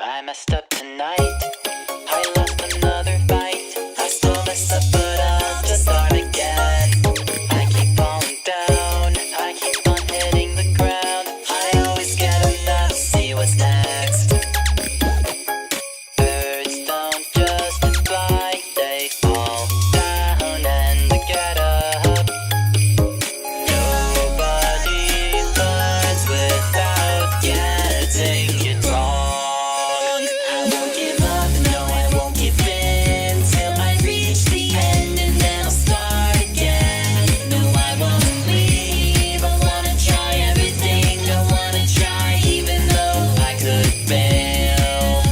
I messed up tonight. I lost another fight. I still mess up, but I'll just start again. I keep falling down. I keep on hitting the ground. I always get enough. See what's next. Birds don't just fly. They fall down and get up. Nobody learns without getting it wrong. I won't give up, no, I won't give in till I reach the end and then I'll start again. No, I won't leave. I wanna try everything. I wanna try even though I could fail.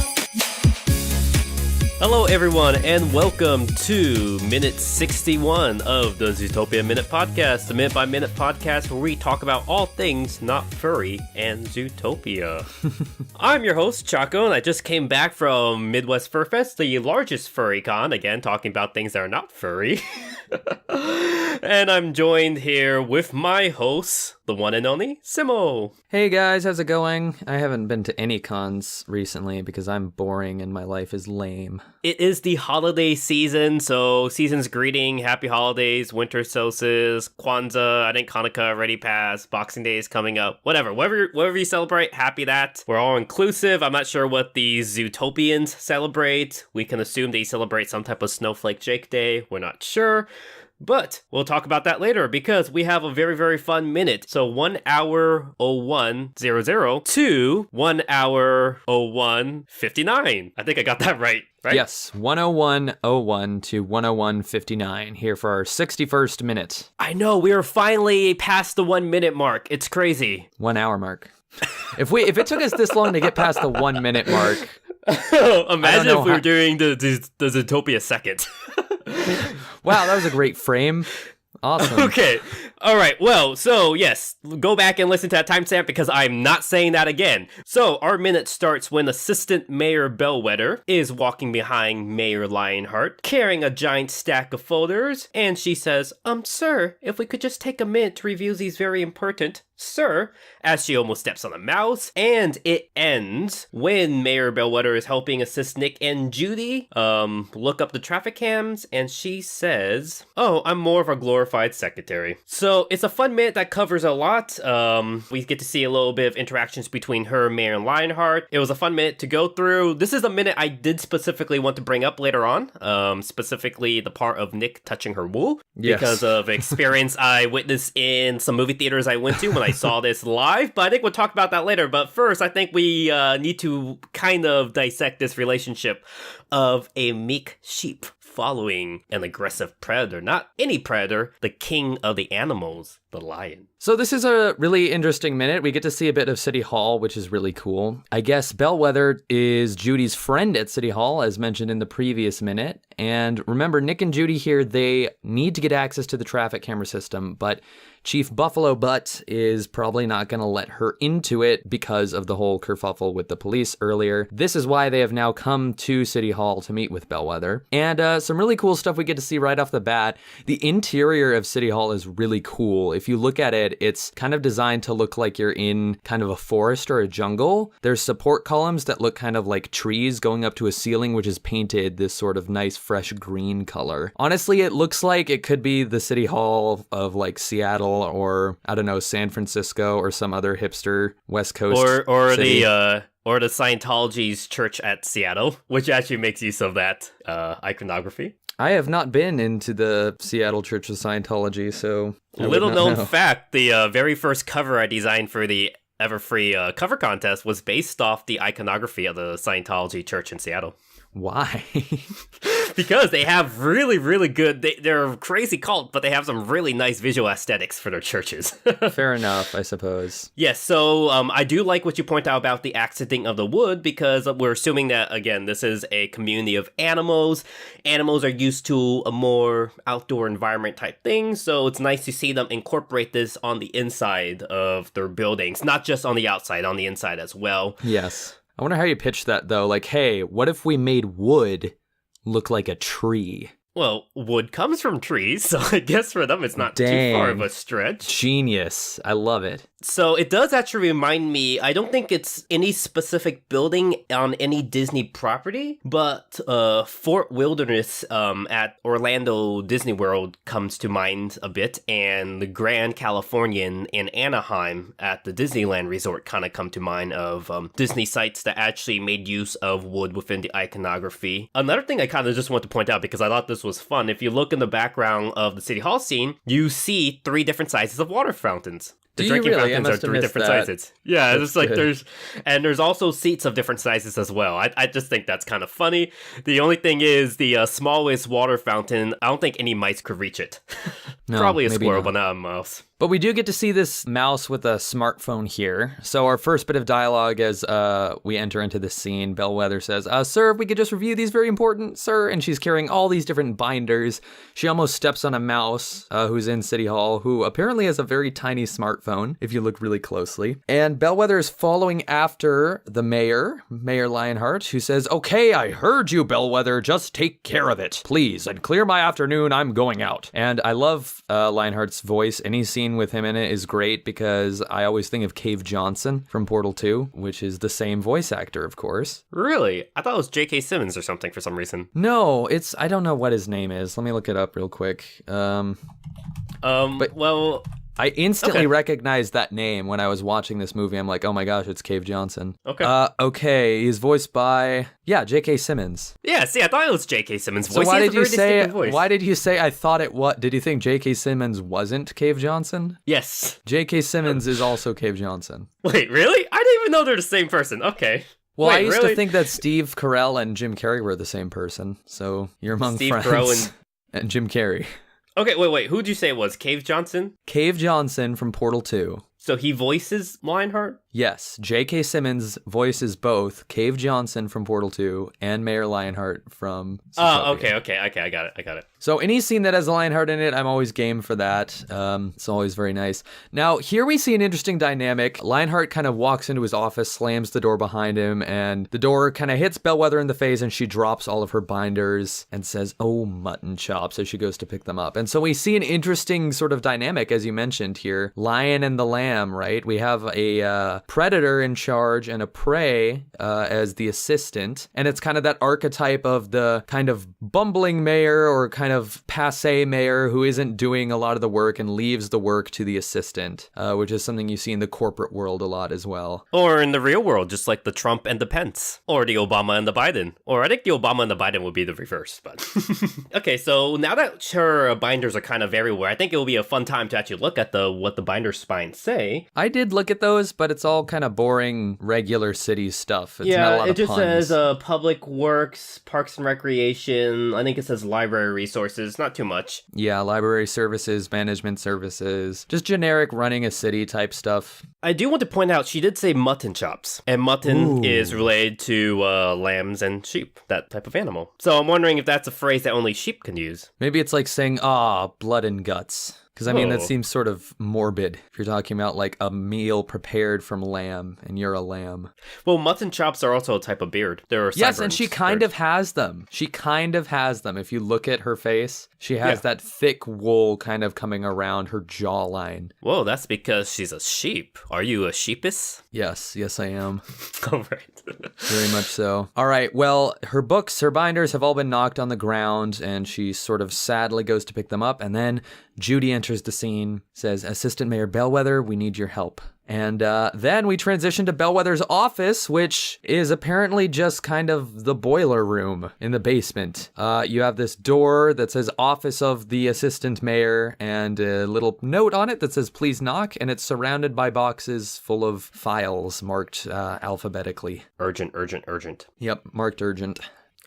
Hello everyone and welcome to Minute 61 of the Zootopia Minute podcast, the minute by minute podcast where we talk about all things not furry and Zootopia. I'm your host Choco and I just came back from Midwest Fur Fest, the largest furry con, again talking about things that are not furry. And I'm joined here with my host, the one and only Simul. Hey guys, how's it going? I haven't been to any cons recently because I'm boring and my life is lame. It is the holiday season, so season's greeting, happy holidays, winter solstice, Kwanzaa, I think Hanukkah already passed, Boxing Day is coming up, whatever you celebrate, happy that. We're all inclusive. I'm not sure what the Zootopians celebrate. We can assume they celebrate some type of Snowflake Jake Day. We're not sure. But we'll talk about that later because we have a very, very fun minute. So 1 hour 01:00 to 1 hour 01:59. I think I got that right? Yes, 101:01 to 101:59 here for our 61st minute. I know, we are finally past the 1 minute mark. It's crazy. 1 hour mark. If it took us this long to get past the 1 minute mark. Imagine if we were doing the Zootopia second. Wow, that was a great frame. Awesome. Okay. All right. Well, so yes, go back and listen to that timestamp because I'm not saying that again. So our minute starts when Assistant Mayor Bellwether is walking behind Mayor Lionheart, carrying a giant stack of folders, and she says, sir, if we could just take a minute to review these very important, sir, as she almost steps on a mouse, and it ends when Mayor Bellwether is helping assist Nick and Judy look up the traffic cams, and she says, oh, I'm more of a glorified secretary. So it's a fun minute that covers a lot. We get to see a little bit of interactions between her, Mayor, and Lionheart. It was a fun minute to go through. This is a minute I did specifically want to bring up later on, specifically the part of Nick touching her wool, because of experience I witnessed in some movie theaters I went to when I saw this live, but I think we'll talk about that later. But first, I think we need to kind of dissect this relationship of a meek sheep following an aggressive predator. Not any predator, the king of the animals, the lion. So this is a really interesting minute. We get to see a bit of City Hall, which is really cool. I guess Bellwether is Judy's friend at City Hall, as mentioned in the previous minute. And remember, Nick and Judy here, they need to get access to the traffic camera system, but Chief Buffalo Butt is probably not going to let her into it because of the whole kerfuffle with the police earlier. This is why they have now come to City Hall to meet with Bellwether. And some really cool stuff we get to see right off the bat. The interior of City Hall is really cool. If you look at it, it's kind of designed to look like you're in kind of a forest or a jungle. There's support columns that look kind of like trees going up to a ceiling, which is painted this sort of nice, fresh green color. Honestly, it looks like it could be the City Hall of like Seattle or, I don't know, San Francisco or some other hipster West Coast city. Or the Scientology's church at Seattle, which actually makes use of that iconography. I have not been into the Seattle Church of Scientology, so Little known fact, the very first cover I designed for the Everfree cover contest was based off the iconography of the Scientology church in Seattle. Why? Because they have really, really good, they're a crazy cult, but they have some really nice visual aesthetics for their churches. Fair enough, I suppose. Yes, so I do like what you point out about the accenting of the wood, because we're assuming that, again, this is a community of animals. Animals are used to a more outdoor environment type thing, so it's nice to see them incorporate this on the inside of their buildings, not just on the outside, on the inside as well. Yes. I wonder how you pitch that, though. Like, hey, what if we made wood look like a tree? Well, wood comes from trees, so I guess for them it's not too far of a stretch. Genius. I love it. So it does actually remind me, I don't think it's any specific building on any Disney property, but Fort Wilderness at Orlando Disney World comes to mind a bit, and the Grand Californian in Anaheim at the Disneyland Resort kind of come to mind of Disney sites that actually made use of wood within the iconography. Another thing I kind of just want to point out, because I thought this was fun, if you look in the background of the City Hall scene, you see 3 different sizes of water fountains. The drinking fountains are 3 different sizes. Yeah, it's like there's also seats of different sizes as well. I just think that's kind of funny. The only thing is the smallest water fountain, I don't think any mice could reach it. No, probably a squirrel, not. but not a mouse. But we do get to see this mouse with a smartphone here. So our first bit of dialogue as we enter into this scene, Bellwether says, sir, if we could just review these, very important, sir. And she's carrying all these different binders. She almost steps on a mouse who's in City Hall, who apparently has a very tiny smartphone, if you look really closely. And Bellwether is following after the mayor, Mayor Lionheart, who says, okay, I heard you, Bellwether. Just take care of it, please, and clear my afternoon. I'm going out. And I love Lionheart's voice. Any scene with him in it is great because I always think of Cave Johnson from Portal 2, which is the same voice actor, of course. Really? I thought it was J.K. Simmons or something for some reason. No, I don't know what his name is. Let me look it up real quick. Well, I instantly recognized that name when I was watching this movie. I'm like, oh my gosh, it's Cave Johnson. Okay. Okay, he's voiced by, J.K. Simmons. Yeah, see, I thought it was J.K. Simmons' voice. So why did you say I thought it was? Did you think J.K. Simmons wasn't Cave Johnson? Yes. J.K. Simmons is also Cave Johnson. Wait, really? I didn't even know they're the same person. Okay. Well, Wait, I used really? to think that Steve Carell and Jim Carrey were the same person. So you're among Steve friends. Carell and Jim Carrey. Okay, wait. Who'd you say it was? Cave Johnson? Cave Johnson from Portal 2. So he voices Lionheart? Yes, J.K. Simmons voices both Cave Johnson from Portal 2 and Mayor Lionheart from Zootopia. Oh, okay, I got it. So any scene that has a Lionheart in it, I'm always game for that. It's always very nice. Now, here we see an interesting dynamic. Lionheart kind of walks into his office, slams the door behind him, and the door kind of hits Bellwether in the face, and she drops all of her binders and says, oh, mutton chops, as she goes to pick them up. And so we see an interesting sort of dynamic, as you mentioned here. Lion and the lamb, right? We have a predator in charge and a prey as the assistant. And it's kind of that archetype of the kind of bumbling mayor or kind of passe mayor who isn't doing a lot of the work and leaves the work to the assistant, which is something you see in the corporate world a lot as well. Or in the real world, just like the Trump and the Pence. Or the Obama and the Biden. Or I think the Obama and the Biden would be the reverse, but... Okay, so now that her binders are kind of everywhere, I think it will be a fun time to actually look at what the binder spines say. I did look at those, but it's all kind of boring, regular city stuff. It's not a lot it of just puns. says Public Works, Parks and Recreation. I think it says Library Resources. Not too much. Yeah, library services, management services, just generic running a city type stuff. I do want to point out she did say mutton chops, and mutton is related to lambs and sheep, that type of animal. So I'm wondering if that's a phrase that only sheep can use. Maybe it's like saying, blood and guts. Because, I mean, that seems sort of morbid if you're talking about, like, a meal prepared from lamb, and you're a lamb. Well, mutton chops are also a type of beard. They're Yes, and she kind of has them. She kind of has them. If you look at her face, she has that thick wool kind of coming around her jawline. Whoa, that's because she's a sheep. Are you a sheepus? Yes, I am. All right. Very much so. All right, well, her books, her binders have all been knocked on the ground, and she sort of sadly goes to pick them up, and then Judy enters the scene, says, Assistant Mayor Bellwether, we need your help. And then we transition to Bellwether's office, which is apparently just kind of the boiler room in the basement. You have this door that says Office of the Assistant Mayor and a little note on it that says please knock, and it's surrounded by boxes full of files marked alphabetically. Urgent. Yep, marked urgent.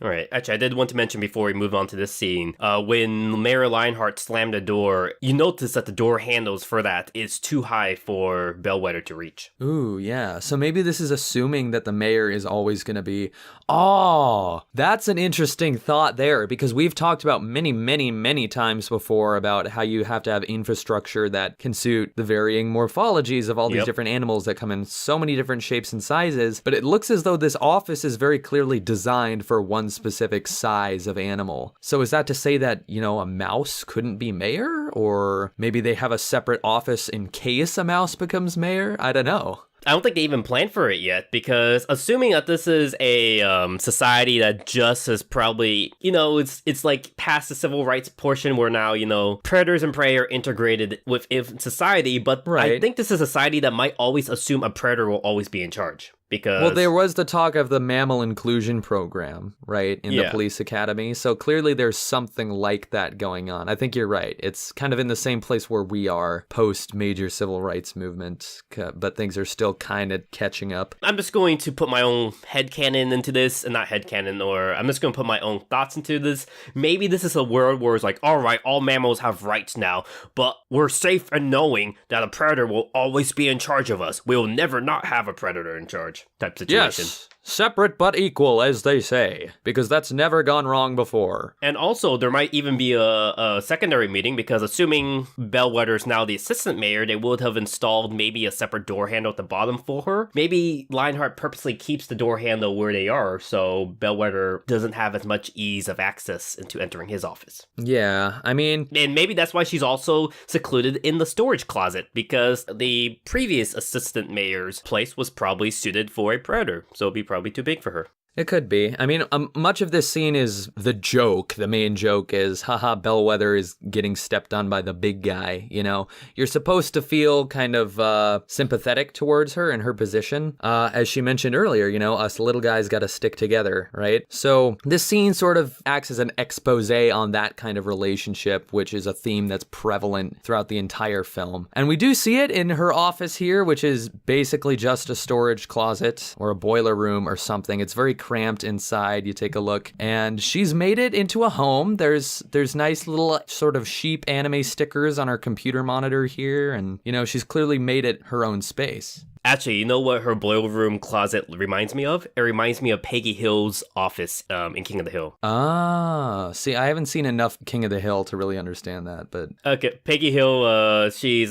All right. Actually, I did want to mention before we move on to this scene, when Mayor Lionheart slammed the door, you notice that the door handles for that is too high for Bellwether to reach. Ooh, yeah. So maybe this is assuming that the mayor is always going to be, that's an interesting thought there, because we've talked about many times before about how you have to have infrastructure that can suit the varying morphologies of all these different animals that come in so many different shapes and sizes. But it looks as though this office is very clearly designed for one one specific size of animal. So is that to say that, a mouse couldn't be mayor? Or maybe they have a separate office in case a mouse becomes mayor? I don't know. I don't think they even planned for it yet, because assuming that this is a society that just is probably, it's like past the civil rights portion where now, predators and prey are integrated within society, but Right. I think this is a society that might always assume a predator will always be in charge. Because... Well, there was the talk of the mammal inclusion program, right, in the police academy. So clearly there's something like that going on. I think you're right. It's kind of in the same place where we are post major civil rights movement, but things are still kind of catching up. I'm just going to put my own headcanon into this, and not headcanon, or I'm just going to put my own thoughts into this. Maybe this is a world where it's like, all right, all mammals have rights now, but we're safe in knowing that a predator will always be in charge of us. We'll never not have a predator in charge. Type situation. Yes, separate but equal, as they say, because that's never gone wrong before. And also, there might even be a secondary meeting, because assuming Bellwether's now the assistant mayor, they would have installed maybe a separate door handle at the bottom for her. Maybe Lionheart purposely keeps the door handle where they are, so Bellwether doesn't have as much ease of access into entering his office. Yeah, I mean... And maybe that's why she's also secluded in the storage closet, because the previous assistant mayor's place was probably suited for a predator, so it'd be probably too big for her. It could be. I mean, much of this scene is the joke. The main joke is, haha, Bellwether is getting stepped on by the big guy, You're supposed to feel kind of sympathetic towards her and her position. As she mentioned earlier, us little guys got to stick together, right? So this scene sort of acts as an expose on that kind of relationship, which is a theme that's prevalent throughout the entire film. And we do see it in her office here, which is basically just a storage closet or a boiler room or something. It's very cramped inside. You take a look, and she's made it into a home. There's nice little sort of sheep anime stickers on her computer monitor here, and she's clearly made it her own space. Actually, you know what her boiler room closet reminds me of? It reminds me of Peggy Hill's office in King of the Hill. Ah, see, I haven't seen enough King of the Hill to really understand that, but... Okay, Peggy Hill, she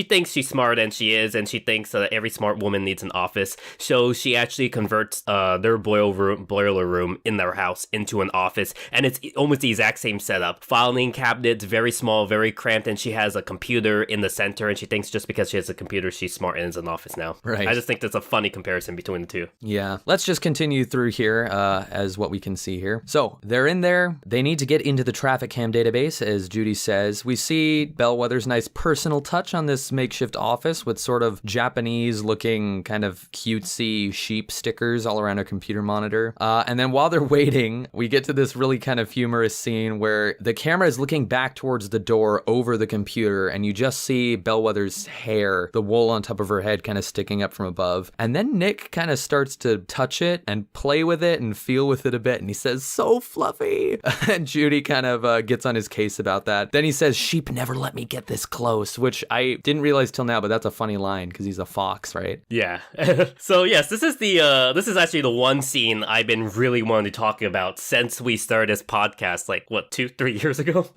thinks she's smart, and she is, and she thinks every smart woman needs an office, so she actually converts their boiler room in their house into an office, and it's almost the exact same setup. Filing cabinets, very small, very cramped, and she has a computer in the center, and she thinks just because she has a computer, she's smart and is an office now. Right. I just think that's a funny comparison between the two. Yeah. Let's just continue through here as what we can see here. So they're in there. They need to get into the traffic cam database, as Judy says. We see Bellwether's nice personal touch on this makeshift office with sort of Japanese looking kind of cutesy sheep stickers all around her computer monitor. And then while they're waiting, we get to this really kind of humorous scene where the camera is looking back towards the door over the computer, and you just see Bellwether's hair, the wool on top of her head kind of sticking up from above. And then Nick kind of starts to touch it and play with it and feel with it a bit. And he says, so fluffy. And Judy kind of gets on his case about that. Then he says, sheep never let me get this close, which I didn't realize till now, but that's a funny line because he's a fox, right? Yeah. So yes, this is actually the one scene I've been really wanting to talk about since we started this podcast, like 2-3 years ago.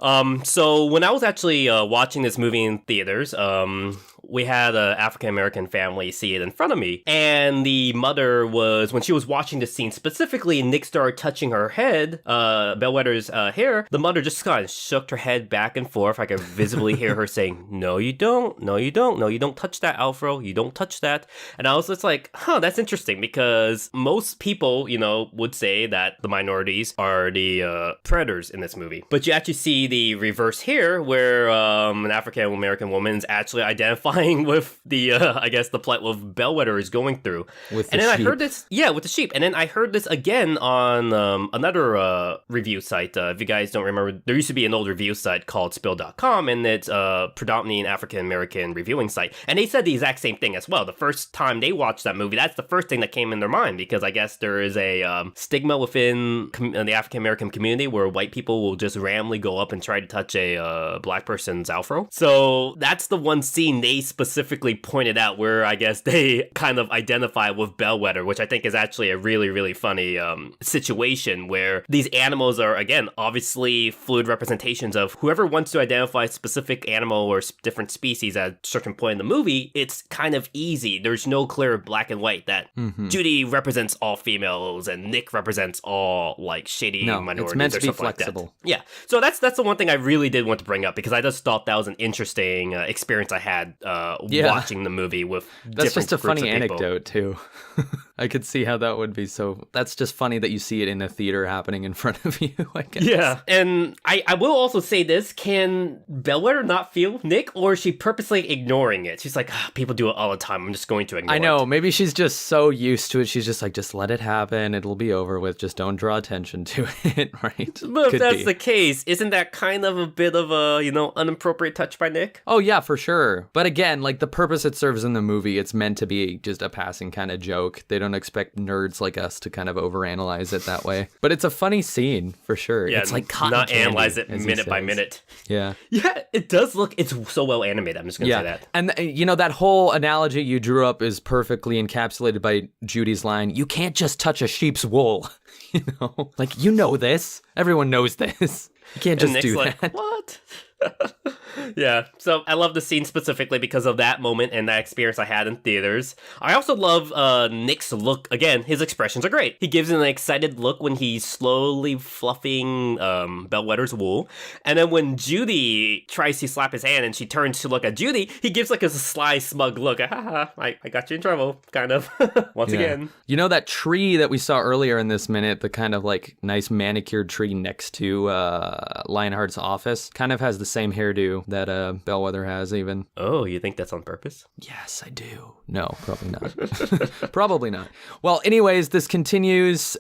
So when I was actually watching this movie in theaters, we had an African-American family see it in front of me. And the mother was, when she was watching the scene, specifically Nick started touching her head, Bellwether's hair, the mother just kind of shook her head back and forth. I could visibly hear her saying, no, you don't. No, you don't. No, you don't touch that, Alfro. You don't touch that. And I was just like, that's interesting, because most people, would say that the minorities are the predators in this movie. But you actually see the reverse here, where an African-American woman is actually identifying with the, I guess, the plight of Bellwether is going through. With the and then sheep. I heard this, with the sheep. And then I heard this again on another review site. If you guys don't remember, there used to be an old review site called Spill.com, and it's predominantly an African-American reviewing site. And they said the exact same thing as well. The first time they watched that movie, that's the first thing that came in their mind, because I guess there is a stigma within the African-American community where white people will just randomly go up and try to touch a black person's afro. So that's the one scene they specifically pointed out where I guess they kind of identify with Bellwether, which I think is actually a really, really funny situation where these animals are, again, obviously fluid representations of whoever wants to identify a specific animal or different species at a certain point in the movie. It's kind of easy. There's no clear black and white that Judy represents all females and Nick represents all like shady minorities. It's meant to or be something flexible. Like that. Yeah. So that's the one thing I really did want to bring up because I just thought that was an interesting experience I had watching the movie with That's different just a groups funny of people. anecdote, too. I could see how that would be so... That's just funny that you see it in a theater happening in front of you, I guess. Yeah, and I will also say this, can Bellwether not feel Nick, or is she purposely ignoring it? She's like, people do it all the time, I'm just going to ignore it. I know, maybe she's just so used to it, she's just like, just let it happen, it'll be over with, just don't draw attention to it, right? But if that's the case, isn't that kind of a bit of a, inappropriate touch by Nick? Oh yeah, for sure. But again, like the purpose it serves in the movie, it's meant to be just a passing kind of joke. They don't expect nerds like us to kind of overanalyze it that way. But it's a funny scene, for sure. Yeah, it's like cotton not candy, analyze it as he minute by says. minute. Yeah. Yeah, it does look, it's so well animated, I'm just going to say that. And that whole analogy you drew up is perfectly encapsulated by Judy's line, you can't just touch a sheep's wool. Like, this. Everyone knows this. You can't just Nick's do like, that. What? Yeah, so I love the scene specifically because of that moment and that experience I had in theaters. I also love Nick's look. Again, his expressions are great. He gives an excited look when he's slowly fluffing Bellwether's wool. And then when Judy tries to slap his hand and she turns to look at Judy, he gives like a sly, smug look. I got you in trouble, kind of, once again. You know that tree that we saw earlier in this minute, the kind of like nice manicured tree next to Lionheart's office, kind of has the same hairdo that Bellwether has even. Oh, you think that's on purpose? Yes, I do. No, probably not. Probably not. Well, anyways, this continues.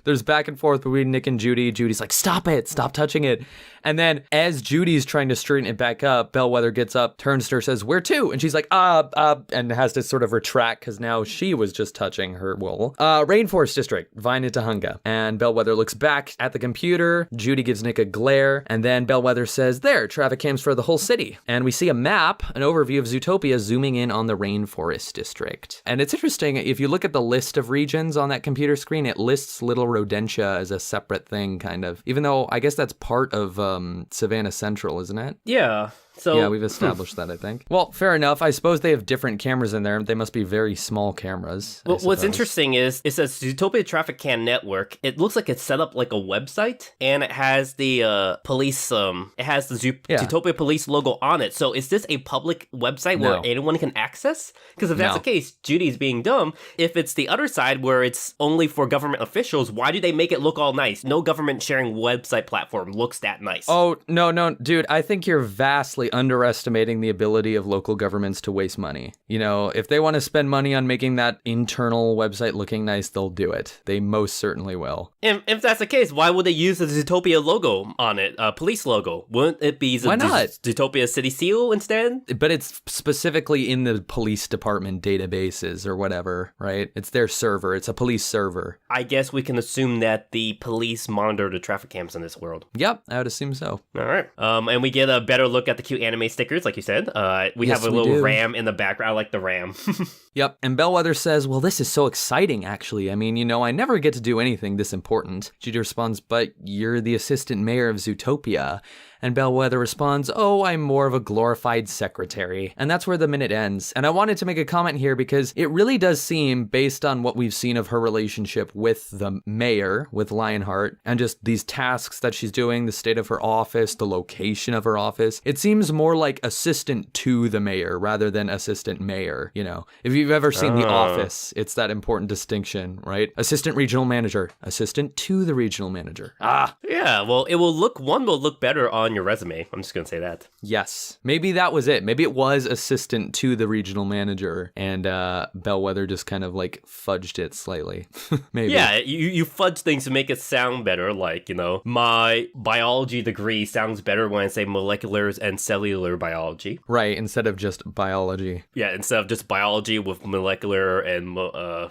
There's back and forth between Nick and Judy. Judy's like, stop it, stop touching it. And then as Judy's trying to straighten it back up, Bellwether gets up, turns to her, says, where to? And she's like, and has to sort of retract because now she was just touching her wool. Rainforest District, Vine Tahunga. And Bellwether looks back at the computer. Judy gives Nick a glare. And then Bellwether says, there, traffic cams for the whole city. And we see a map, an overview of Zootopia zooming in on the Rainforest District. And it's interesting, if you look at the list of regions on that computer screen, it lists Little Rodentia as a separate thing, kind of. Even though I guess that's part of Savannah Central, isn't it? Yeah. So yeah, we've established that, I think. Well, fair enough. I suppose they have different cameras in there. They must be very small cameras. Well, what's interesting is it says Zootopia Traffic Cam Network. It looks like it's set up like a website, and it has the police. It has the Zootopia Police logo on it. So is this a public website where anyone can access? Because if that's the case, Judy's being dumb. If it's the other side where it's only for government officials, why do they make it look all nice? No government sharing website platform looks that nice. Oh, no, dude. I think you're vastly underestimating the ability of local governments to waste money. If they want to spend money on making that internal website looking nice, they'll do it. They most certainly will. And if that's the case, why would they use the Zootopia logo on it, police logo? Wouldn't it be the Zootopia City Seal instead? But it's specifically in the police department databases or whatever, right? It's their server. It's a police server. I guess we can assume that the police monitor the traffic cams in this world. Yep, I would assume so. All right. And we get a better look at the cute anime stickers, like you said. We have a little ram in the background. I like the ram. Yep. And Bellwether says, well, this is so exciting, actually. I mean, I never get to do anything this important. Judy responds, but you're the assistant mayor of Zootopia. And Bellwether responds, oh, I'm more of a glorified secretary. And that's where the minute ends. And I wanted to make a comment here because it really does seem, based on what we've seen of her relationship with the mayor, with Lionheart, and just these tasks that she's doing, the state of her office, the location of her office, it seems more like assistant to the mayor rather than assistant mayor, If you've ever seen The Office, it's that important distinction, right? Assistant regional manager, assistant to the regional manager. Yeah, well, one will look better on your resume. I'm just going to say that. Yes. Maybe that was it. Maybe it was assistant to the regional manager and Bellwether just kind of like fudged it slightly. Maybe. Yeah, you fudge things to make it sound better. Like, my biology degree sounds better when I say molecular and cellular biology. Right, instead of just biology. Yeah, instead of just biology with molecular and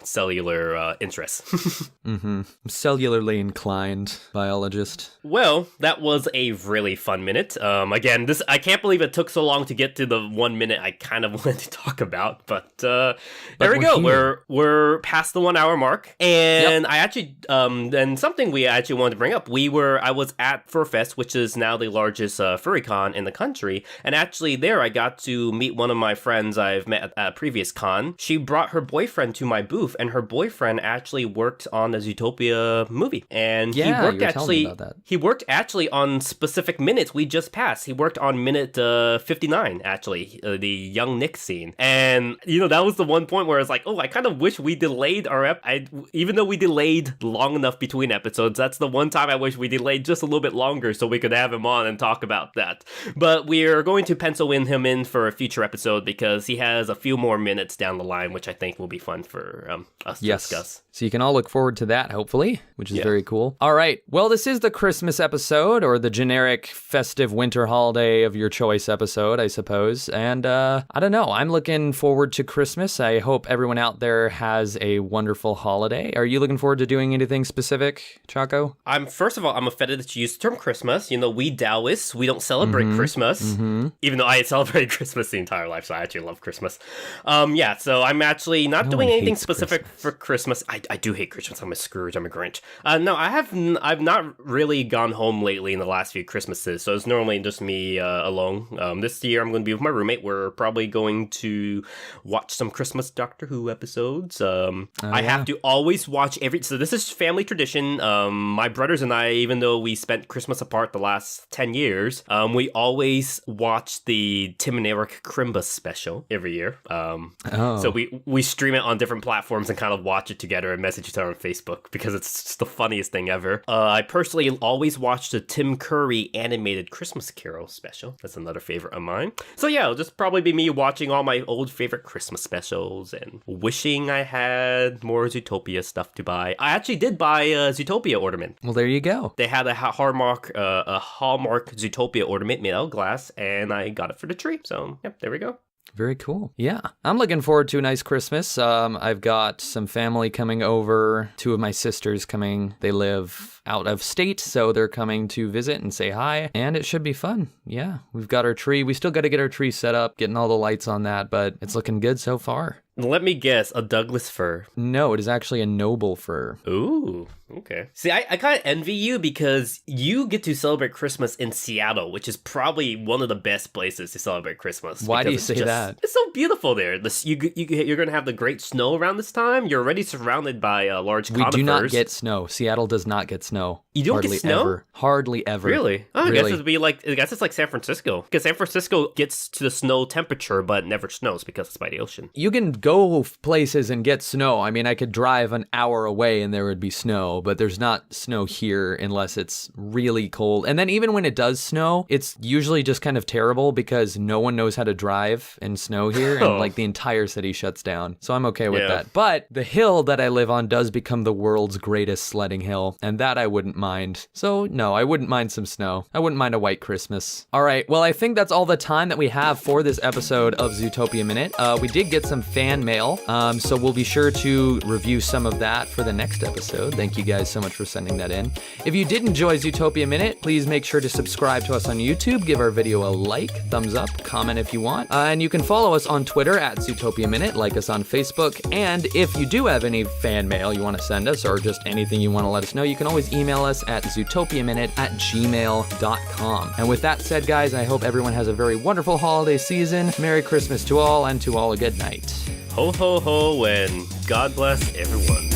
cellular interests. Cellularly inclined biologist. Well, that was a really fun minute. Again, I can't believe it took so long to get to the 1 minute I kind of wanted to talk about, but there we go. We're past the 1 hour mark, and I actually and something we actually wanted to bring up. I was at FurFest, which is now the largest furry con in the country, and actually there I got to meet one of my friends I've met at a previous con. She brought her boyfriend to my booth, and her boyfriend actually worked on the Zootopia movie, and he worked actually on specific minutes we just passed. He worked on minute 59 actually, the young Nick scene, and that was the one point where it's like, oh, I kind of wish we delayed our even though we delayed long enough between episodes. That's the one time I wish we delayed just a little bit longer so we could have him on and talk about that. But we're going to pencil him in for a future episode because he has a few more minutes down the line, which I think will be fun for us to discuss. So you can all look forward to that, hopefully, which is very cool. All right. Well, this is the Christmas episode, or the generic festive winter holiday of your choice episode, I suppose. And I don't know. I'm looking forward to Christmas. I hope everyone out there has a wonderful holiday. Are you looking forward to doing anything specific, Choco? First of all, I'm offended that you used the term Christmas. We Taoists, we don't celebrate Christmas, even though I celebrated Christmas the entire life, so I actually love Christmas. So I'm actually not doing anything specific for Christmas. I do hate Christmas. I'm a Scrooge. I'm a Grinch. No, I've not really gone home lately in the last few Christmases, so it's normally just me alone. This year I'm going to be with my roommate. We're probably going to watch some Christmas Doctor Who episodes. I have to always watch so this is family tradition. My brothers and I, even though we spent Christmas apart the last 10 years, we always watch the Tim and Eric Crimbus special every year. So we stream it on different platforms and kind of watch it together and message each other on Facebook because it's just the funniest thing ever. I personally always watch the Tim Curry animated Christmas Carol special. That's another favorite of mine. So yeah, it'll just probably be me watching all my old favorite Christmas specials and wishing I had more Zootopia stuff to buy. I actually did buy a Zootopia ornament. Well, there you go. They had a Hallmark Zootopia ornament made out of glass, and I got it for the tree. So yep, there we go. Very cool. Yeah, I'm looking forward to a nice Christmas. I've got some family coming over, 2 of my sisters coming. They live out of state, so they're coming to visit and say hi, and it should be fun. Yeah, we've got our tree. We still got to get our tree set up, getting all the lights on that, but it's looking good so far. Let me guess, a Douglas fir. No, it is actually a noble fir. Ooh, okay. See, I kind of envy you because you get to celebrate Christmas in Seattle, which is probably one of the best places to celebrate Christmas. Why do you say that? It's so beautiful there. You're going to have the great snow around this time. You're already surrounded by large conifers. We do not get snow. Seattle does not get snow. You don't get snow? Ever. Hardly ever. Really? Oh, I guess it's like San Francisco. Because San Francisco gets to the snow temperature, but never snows because it's by the ocean. You can go places and get snow. I mean, I could drive an hour away and there would be snow, but there's not snow here unless it's really cold. And then even when it does snow, it's usually just kind of terrible because no one knows how to drive in snow here, and like the entire city shuts down. So I'm okay with that. But the hill that I live on does become the world's greatest sledding hill, and that I wouldn't mind. So no, I wouldn't mind some snow. I wouldn't mind a white Christmas. All right, well, I think that's all the time that we have for this episode of Zootopia Minute. We did get some fan mail, so we'll be sure to review some of that for the next episode. Thank you guys so much for sending that in. If you did enjoy Zootopia Minute, please make sure to subscribe to us on YouTube, give our video a like, thumbs up, comment if you want, and you can follow us on Twitter at Zootopia Minute, like us on Facebook, and if you do have any fan mail you want to send us or just anything you want to let us know, you can always email us at zootopiaminute@gmail.com. And with that said, guys, I hope everyone has a very wonderful holiday season. Merry Christmas to all, and to all a good night. Ho, ho, ho, and God bless everyone.